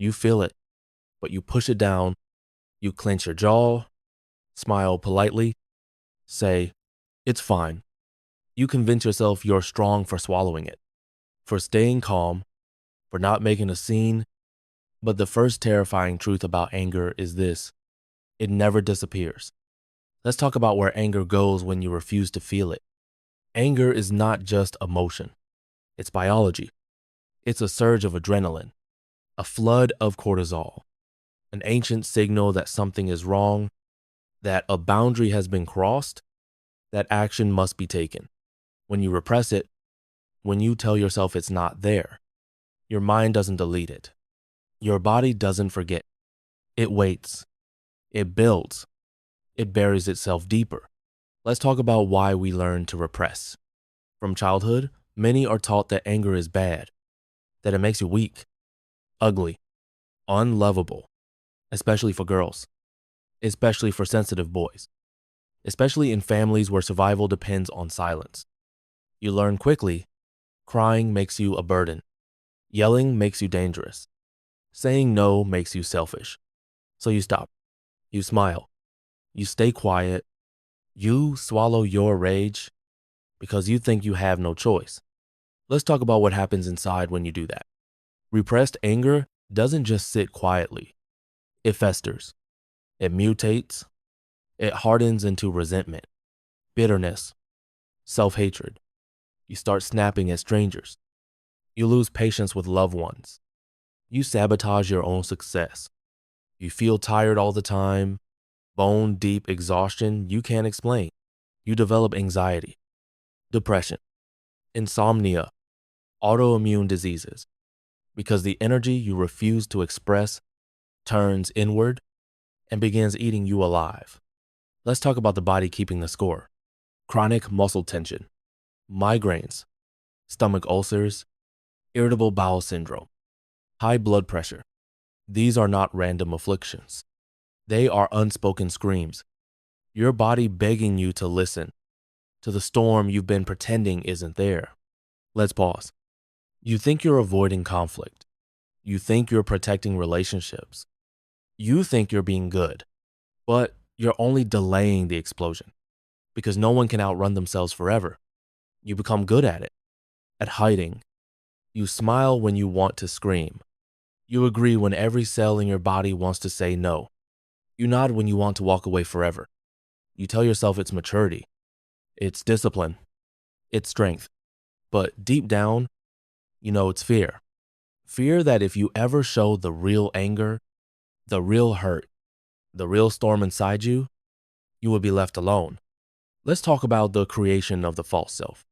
You feel it, but you push it down. You clench your jaw, smile politely, say, "It's fine." You convince yourself you're strong for swallowing it, for staying calm, for not making a scene. But the first terrifying truth about anger is this: it never disappears. Let's talk about where anger goes when you refuse to feel it. Anger is not just emotion, it's biology. It's a surge of adrenaline, a flood of cortisol, an ancient signal that something is wrong, that a boundary has been crossed, that action must be taken. When you repress it, when you tell yourself it's not there, your mind doesn't delete it. Your body doesn't forget. It waits. It builds. It buries itself deeper. Let's talk about why we learn to repress. From childhood, many are taught that anger is bad, that it makes you weak, ugly, unlovable, especially for girls, especially for sensitive boys, especially in families where survival depends on silence. You learn quickly, crying makes you a burden, yelling makes you dangerous, saying no makes you selfish. So you stop, you smile, you stay quiet, you swallow your rage because you think you have no choice. Let's talk about what happens inside when you do that. Repressed anger doesn't just sit quietly. It festers. It mutates. It hardens into resentment, bitterness, self-hatred. You start snapping at strangers. You lose patience with loved ones. You sabotage your own success. You feel tired all the time, bone-deep exhaustion you can't explain. You develop anxiety, depression, insomnia, autoimmune diseases, because the energy you refuse to express turns inward and begins eating you alive. Let's talk about the body keeping the score. Chronic muscle tension, migraines, stomach ulcers, irritable bowel syndrome, high blood pressure. These are not random afflictions. They are unspoken screams. Your body begging you to listen to the storm you've been pretending isn't there. Let's pause. You think you're avoiding conflict. You think you're protecting relationships. You think you're being good, but you're only delaying the explosion because no one can outrun themselves forever. You become good at it, at hiding. You smile when you want to scream. You agree when every cell in your body wants to say no. You nod when you want to walk away forever. You tell yourself it's maturity, it's discipline, it's strength. But deep down, you know it's fear. Fear that if you ever show the real anger, the real hurt, the real storm inside you, you will be left alone. Let's talk about the creation of the false self.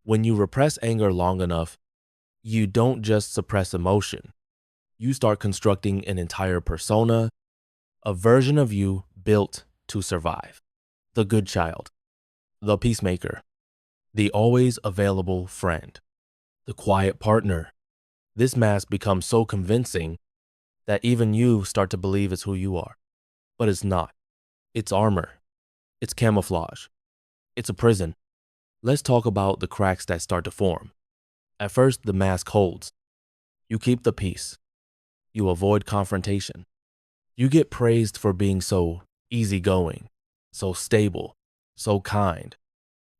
When you repress anger long enough, you don't just suppress emotion. You start constructing an entire persona, a version of you built to survive. The good child, the peacemaker, the always available friend, the quiet partner. This mask becomes so convincing that even you start to believe it's who you are. But it's not. It's armor. It's camouflage. It's a prison. Let's talk about the cracks that start to form. At first, the mask holds. You keep the peace. You avoid confrontation. You get praised for being so easygoing, so stable, so kind.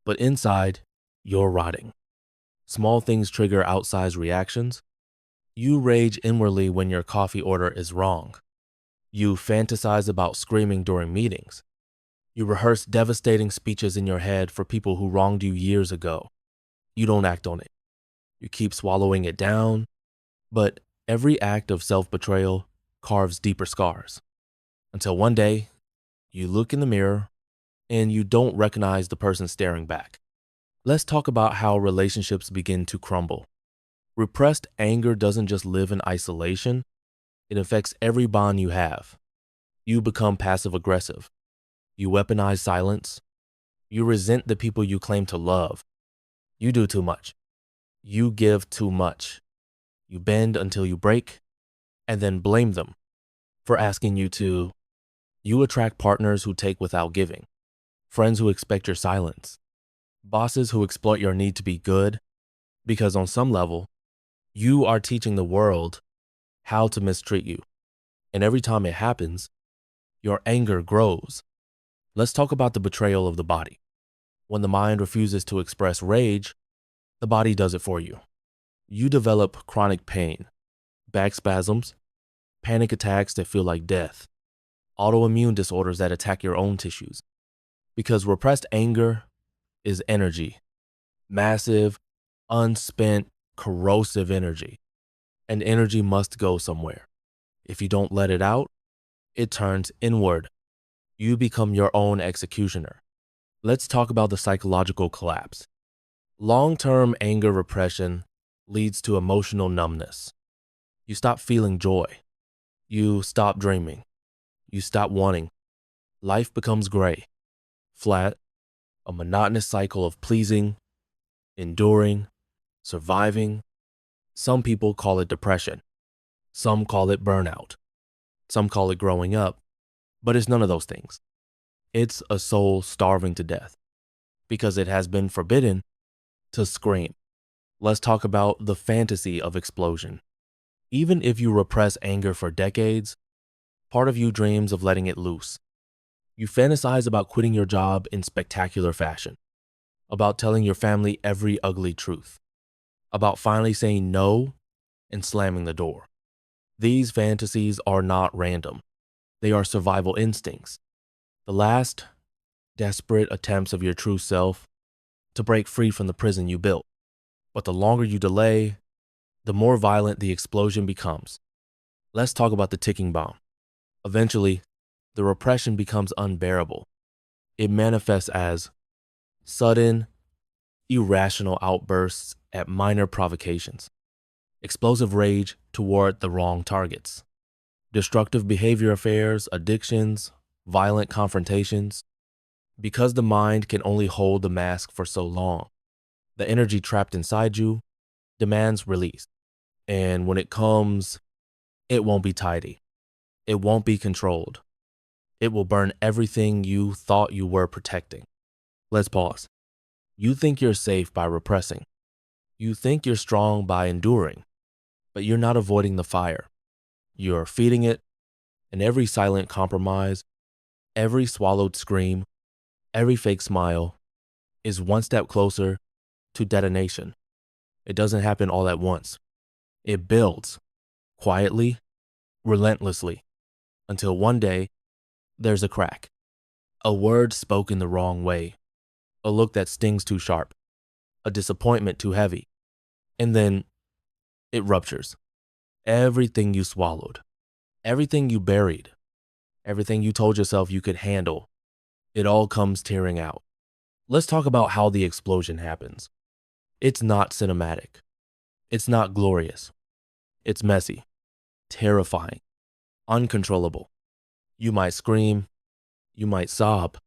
But inside, you're rotting. Small things trigger outsized reactions. You rage inwardly when your coffee order is wrong. You fantasize about screaming during meetings. You rehearse devastating speeches in your head for people who wronged you years ago. You don't act on it. You keep swallowing it down, but every act of self-betrayal carves deeper scars. Until one day, you look in the mirror and you don't recognize the person staring back. Let's talk about how relationships begin to crumble. Repressed anger doesn't just live in isolation, it affects every bond you have. You become passive-aggressive. You weaponize silence. You resent the people you claim to love. You do too much. You give too much. You bend until you break, and then blame them for asking you to. You attract partners who take without giving, friends who expect your silence, bosses who exploit your need to be good, because on some level, you are teaching the world how to mistreat you. And every time it happens, your anger grows. Let's talk about the betrayal of the body. When the mind refuses to express rage, the body does it for you. You develop chronic pain, back spasms, panic attacks that feel like death, autoimmune disorders that attack your own tissues. Because repressed anger is energy, massive, unspent, corrosive energy. And energy must go somewhere. If you don't let it out, it turns inward. You become your own executioner. Let's talk about the psychological collapse. Long-term anger repression leads to emotional numbness. You stop feeling joy. You stop dreaming. You stop wanting. Life becomes gray, flat, a monotonous cycle of pleasing, enduring, surviving. Some people call it depression. Some call it burnout. Some call it growing up. But it's none of those things. It's a soul starving to death because it has been forbidden to scream. Let's talk about the fantasy of explosion. Even if you repress anger for decades, part of you dreams of letting it loose. You fantasize about quitting your job in spectacular fashion, about telling your family every ugly truth, about finally saying no and slamming the door. These fantasies are not random. They are survival instincts. The last desperate attempts of your true self to break free from the prison you built. But the longer you delay, the more violent the explosion becomes. Let's talk about the ticking bomb. Eventually, the repression becomes unbearable. It manifests as sudden, irrational outbursts at minor provocations, explosive rage toward the wrong targets, destructive behavior affairs, addictions, violent confrontations. Because the mind can only hold the mask for so long, the energy trapped inside you demands release. And when it comes, it won't be tidy. It won't be controlled. It will burn everything you thought you were protecting. Let's pause. You think you're safe by repressing. You think you're strong by enduring, but you're not avoiding the fire. You're feeding it, and every silent compromise, every swallowed scream, every fake smile is one step closer to detonation. It doesn't happen all at once. It builds quietly, relentlessly, until one day there's a crack, a word spoken the wrong way, a look that stings too sharp, a disappointment too heavy, and then it ruptures. Everything you swallowed, everything you buried, everything you told yourself you could handle, it all comes tearing out. Let's talk about how the explosion happens. It's not cinematic. It's not glorious. It's messy, terrifying, uncontrollable. You might scream, you might sob,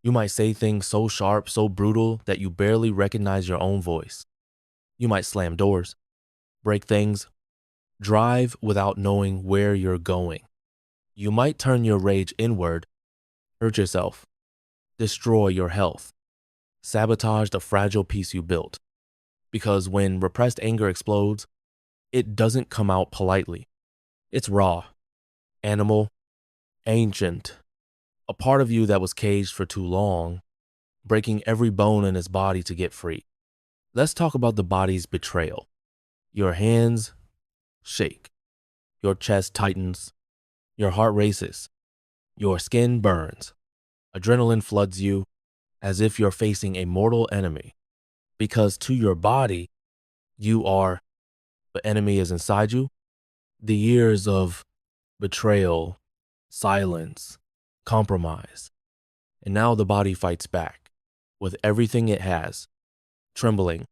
you might say things so sharp, so brutal that you barely recognize your own voice. You might slam doors, break things, drive without knowing where you're going. You might turn your rage inward, hurt yourself, destroy your health, sabotage the fragile peace you built. Because when repressed anger explodes, it doesn't come out politely. It's raw, animal, ancient, a part of you that was caged for too long, breaking every bone in its body to get free. Let's talk about the body's betrayal. Your hands shake, your chest tightens, your heart races, your skin burns, adrenaline floods you as if you're facing a mortal enemy. Because to your body, you are, the enemy is inside you. The years of betrayal, silence, compromise. And now the body fights back with everything it has, trembling,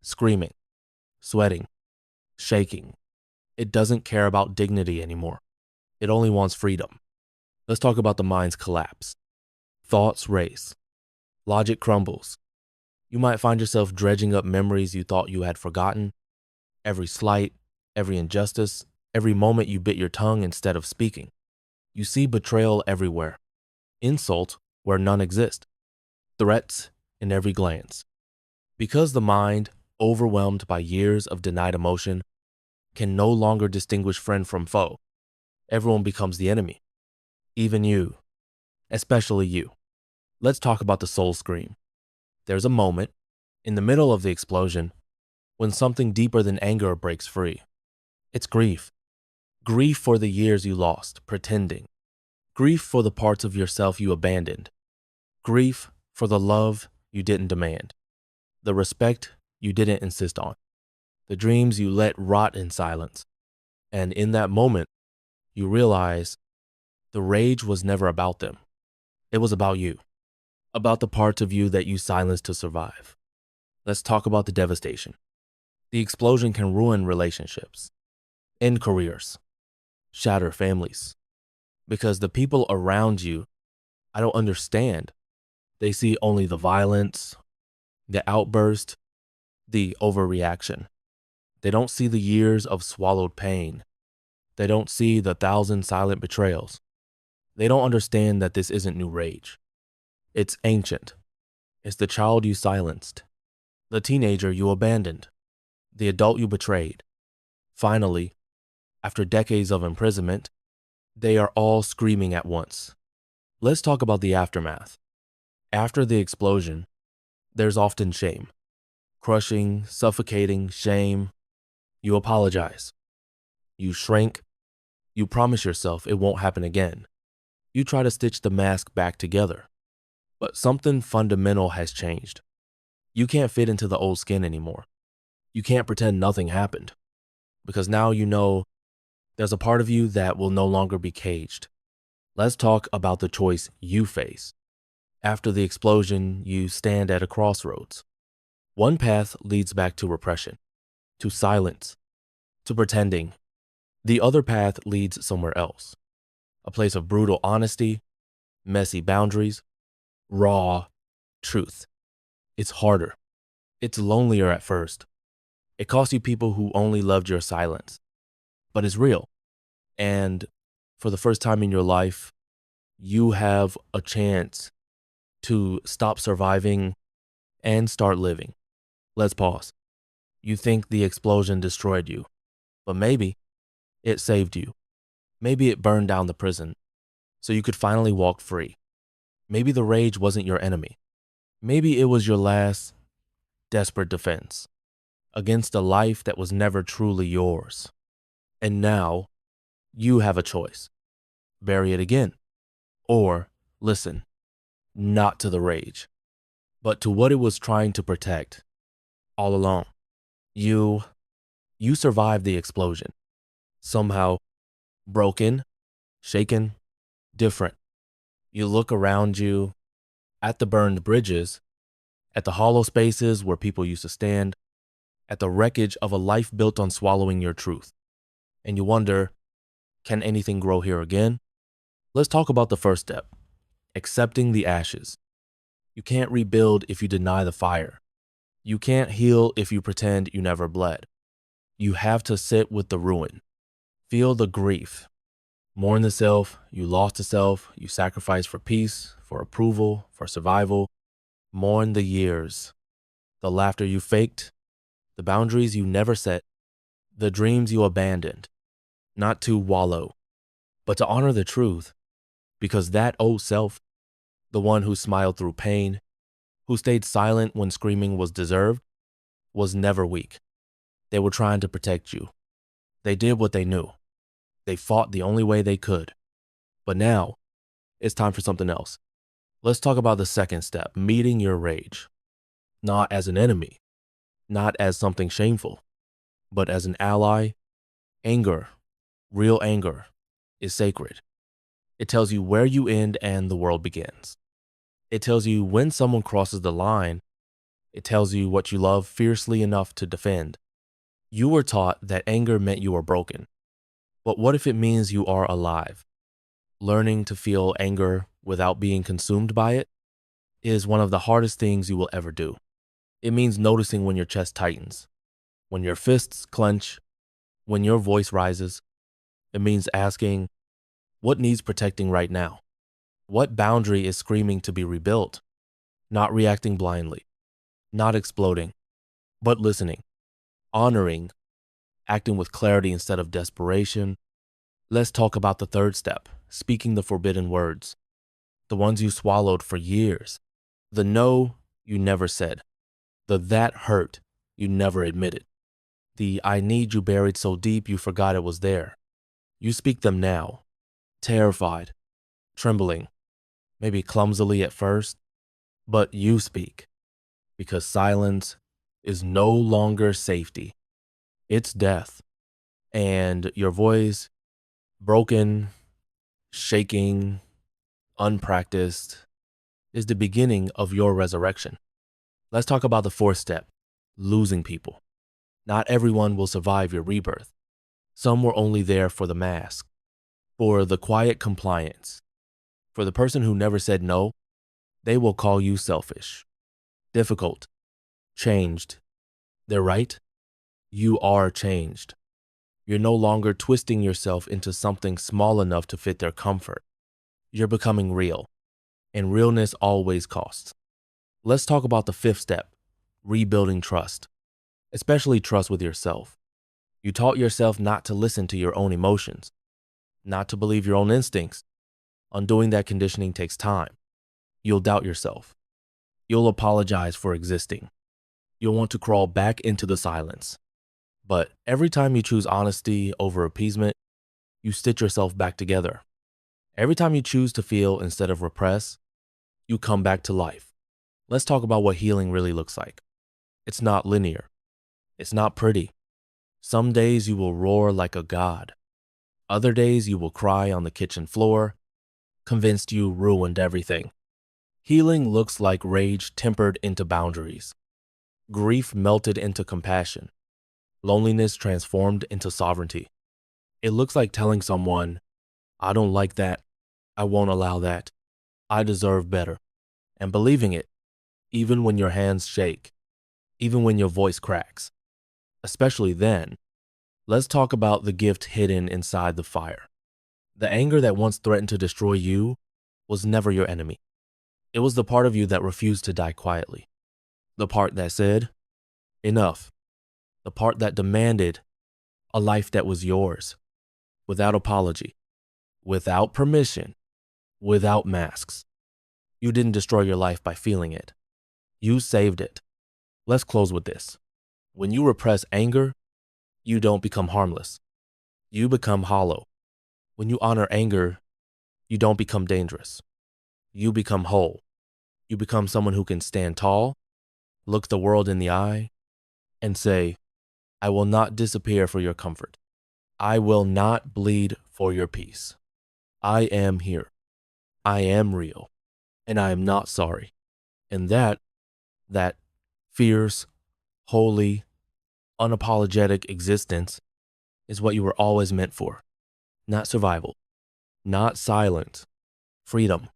screaming, sweating, shaking. It doesn't care about dignity anymore. It only wants freedom. Let's talk about the mind's collapse. Thoughts race. Logic crumbles. You might find yourself dredging up memories you thought you had forgotten. Every slight, every injustice, every moment you bit your tongue instead of speaking. You see betrayal everywhere. Insult where none exist. Threats in every glance. Because the mind, overwhelmed by years of denied emotion, can no longer distinguish friend from foe. Everyone becomes the enemy. Even you. Especially you. Let's talk about the soul scream. There's a moment, in the middle of the explosion, when something deeper than anger breaks free. It's grief. Grief for the years you lost, pretending. Grief for the parts of yourself you abandoned. Grief for the love you didn't demand. The respect you didn't insist on. The dreams you let rot in silence. And in that moment, you realize the rage was never about them. It was about you. About the parts of you that you silenced to survive. Let's talk about the devastation. The explosion can ruin relationships, end careers, shatter families. Because the people around you, I don't understand. They see only the violence, the outburst, the overreaction. They don't see the years of swallowed pain. They don't see the 1,000 silent betrayals. They don't understand that this isn't new rage. It's ancient. It's the child you silenced, the teenager you abandoned, the adult you betrayed. Finally, after decades of imprisonment, they are all screaming at once. Let's talk about the aftermath. After the explosion, there's often shame. Crushing, suffocating shame. You apologize. You shrink. You promise yourself it won't happen again. You try to stitch the mask back together. But something fundamental has changed. You can't fit into the old skin anymore. You can't pretend nothing happened. Because now you know there's a part of you that will no longer be caged. Let's talk about the choice you face. After the explosion, you stand at a crossroads. One path leads back to repression, to silence, to pretending. The other path leads somewhere else. A place of brutal honesty, messy boundaries, raw truth. It's harder. It's lonelier at first. It costs you people who only loved your silence. But it's real. And for the first time in your life, you have a chance to stop surviving and start living. Let's pause. You think the explosion destroyed you, but maybe it saved you. Maybe it burned down the prison so you could finally walk free. Maybe the rage wasn't your enemy. Maybe it was your last desperate defense against a life that was never truly yours. And now you have a choice. Bury it again. Or listen, not to the rage, but to what it was trying to protect all along. You survived the explosion. Somehow broken, shaken, different. You look around you at the burned bridges, at the hollow spaces where people used to stand, at the wreckage of a life built on swallowing your truth. And you wonder, can anything grow here again? Let's talk about the first step, accepting the ashes. You can't rebuild if you deny the fire. You can't heal if you pretend you never bled. You have to sit with the ruin, feel the grief, mourn the self you lost to self, you sacrificed for peace, for approval, for survival. Mourn the years, the laughter you faked, the boundaries you never set, the dreams you abandoned, not to wallow, but to honor the truth, because that old self, the one who smiled through pain, who stayed silent when screaming was deserved, was never weak. They were trying to protect you. They did what they knew. They fought the only way they could. But now, it's time for something else. Let's talk about the second step, meeting your rage. Not as an enemy, not as something shameful, but as an ally. Anger, real anger, is sacred. It tells you where you end and the world begins. It tells you when someone crosses the line. It tells you what you love fiercely enough to defend. You were taught that anger meant you were broken. But what if it means you are alive? Learning to feel anger without being consumed by it is one of the hardest things you will ever do. It means noticing when your chest tightens, when your fists clench, when your voice rises. It means asking, what needs protecting right now? What boundary is screaming to be rebuilt? Not reacting blindly, not exploding, but listening, honoring acting with clarity instead of desperation. Let's talk about the third step, speaking the forbidden words, the ones you swallowed for years, the no you never said, the that hurt you never admitted, the I need you buried so deep you forgot it was there. You speak them now, terrified, trembling, maybe clumsily at first, but you speak because silence is no longer safety. It's death. And your voice, broken, shaking, unpracticed, is the beginning of your resurrection. Let's talk about the fourth step, losing people. Not everyone will survive your rebirth. Some were only there for the mask, for the quiet compliance. For the person who never said no, they will call you selfish, difficult, changed. They're right. You are changed. You're no longer twisting yourself into something small enough to fit their comfort. You're becoming real, and realness always costs. Let's talk about the fifth step, rebuilding trust, especially trust with yourself. You taught yourself not to listen to your own emotions, not to believe your own instincts. Undoing that conditioning takes time. You'll doubt yourself. You'll apologize for existing. You'll want to crawl back into the silence. But every time you choose honesty over appeasement, you stitch yourself back together. Every time you choose to feel instead of repress, you come back to life. Let's talk about what healing really looks like. It's not linear. It's not pretty. Some days you will roar like a god. Other days you will cry on the kitchen floor, convinced you ruined everything. Healing looks like rage tempered into boundaries, grief melted into compassion, loneliness transformed into sovereignty. It looks like telling someone, I don't like that, I won't allow that, I deserve better, and believing it, even when your hands shake, even when your voice cracks. Especially then, let's talk about the gift hidden inside the fire. The anger that once threatened to destroy you was never your enemy. It was the part of you that refused to die quietly. The part that said, enough. The part that demanded a life that was yours, without apology, without permission, without masks. You didn't destroy your life by feeling it. You saved it. Let's close with this. When you repress anger, you don't become harmless. You become hollow. When you honor anger, you don't become dangerous. You become whole. You become someone who can stand tall, look the world in the eye, and say, I will not disappear for your comfort. I will not bleed for your peace. I am here. I am real. And I am not sorry. And that fierce, holy, unapologetic existence is what you were always meant for. Not survival, not silence, freedom.